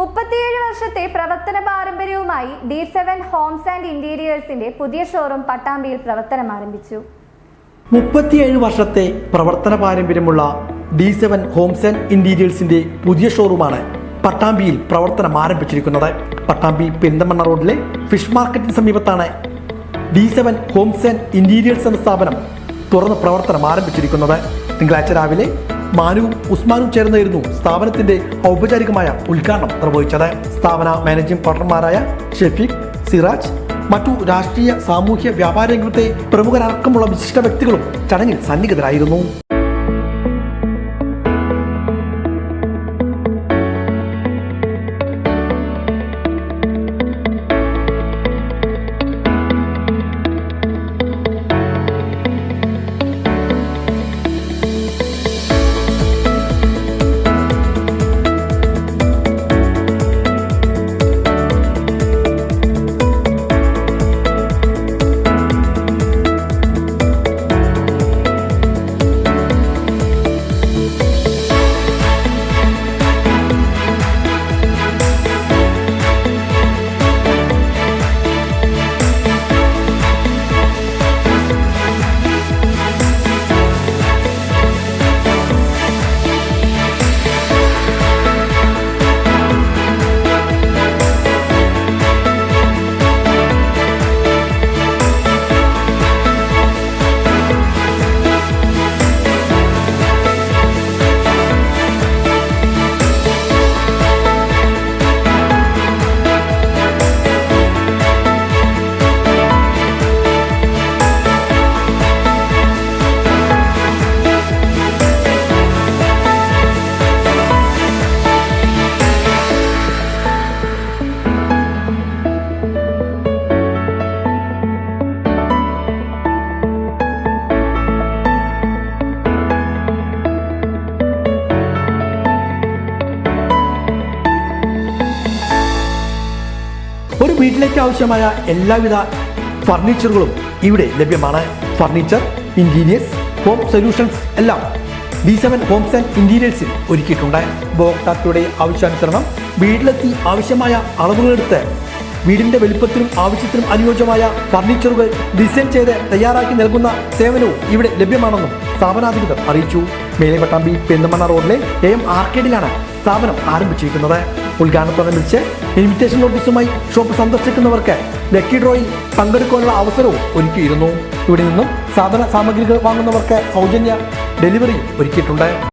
37 വർഷത്തെ പ്രവർത്തന പാരമ്പര്യവുമായി D7 ഹോംസ് ആൻഡ് ഇന്റീരിയേഴ്സിന്റെ പുതിയ ഷോറൂം പട്ടാമ്പിയിൽ പ്രവർത്തനം ആരംഭിച്ചു. 37 വർഷത്തെ പ്രവർത്തന പാരമ്പര്യമുള്ള D7 ഹോംസ് ആൻഡ് ഇന്റീരിയേഴ്സിന്റെ പുതിയ ഷോറൂമാണ് പട്ടാമ്പിയിൽ പ്രവർത്തനം ആരംഭിച്ചിരിക്കുന്നത്. പട്ടാമ്പി പെരിന്തമണ്ണ റോഡിലെ ഫിഷ് മാർക്കറ്റിന് സമീപത്താണ് D7 ഹോംസ് ആൻഡ് ഇന്റീരിയേഴ്സ് എന്ന സ്ഥാപനം തുറന്ന് പ്രവർത്തനം ആരംഭിച്ചിരിക്കുന്നത്. തിങ്കളാഴ്ച രാവിലെ മാനുവും ഉസ്മാനും ചേർന്നായിരുന്നു സ്ഥാപനത്തിന്റെ ഔപചാരികമായ ഉദ്ഘാടനം നിർവഹിച്ചത്. സ്ഥാപന മാനേജിംഗ് പാർട്ണർമാരായ ഷെഫീഖ്, സിറാജ്, മറ്റു രാഷ്ട്രീയ, സാമൂഹ്യ, വ്യാപാര രംഗത്തെ പ്രമുഖരടക്കമുള്ള വിശിഷ്ട വ്യക്തികളും ചടങ്ങിൽ സന്നിഹിതരായിരുന്നു. ഒരു വീട്ടിലേക്ക് ആവശ്യമായ എല്ലാവിധ ഫർണിച്ചറുകളും ഇവിടെ ലഭ്യമാണ്. ഫർണിച്ചർ, ഇന്റീരിയേഴ്സ്, ഹോം സൊല്യൂഷൻസ് എല്ലാം D7 ഹോംസ് ആൻഡ് ഇന്റീരിയേഴ്സിൽ ഒരുക്കിയിട്ടുണ്ട്. ഉപഭോക്താക്കളുടെ ആവശ്യാനുസരണം വീട്ടിലെത്തി ആവശ്യമായ അളവുകളെടുത്ത് വീടിന്റെ വലിപ്പത്തിനും ആവശ്യത്തിനും അനുയോജ്യമായ ഫർണിച്ചറുകൾ ഡിസൈൻ ചെയ്ത് തയ്യാറാക്കി നൽകുന്ന സേവനവും ഇവിടെ ലഭ്യമാണെന്നും സ്ഥാപനാധികൃതർ അറിയിച്ചു. മേലെ പട്ടാമ്പി പെരിന്തമണ്ണ റോഡിലെ AM ആർക്കേഡിലാണ് സ്ഥാപനം ആരംഭിച്ചിരിക്കുന്നത്. ഉദ്ഘാടനത്തോടനുബന്ധിച്ച് ഇൻവിറ്റേഷൻ നോട്ടീസുമായി ഷോപ്പ് സന്ദർശിക്കുന്നവർക്ക് ലക്കി ഡ്രോയിൽ പങ്കെടുക്കാനുള്ള അവസരവും ഒരുക്കിയിരുന്നു. ഇവിടെ നിന്നും സാധന സാമഗ്രികൾ വാങ്ങുന്നവർക്ക് സൗജന്യ ഡെലിവറി ഒരുക്കിയിട്ടുണ്ട്.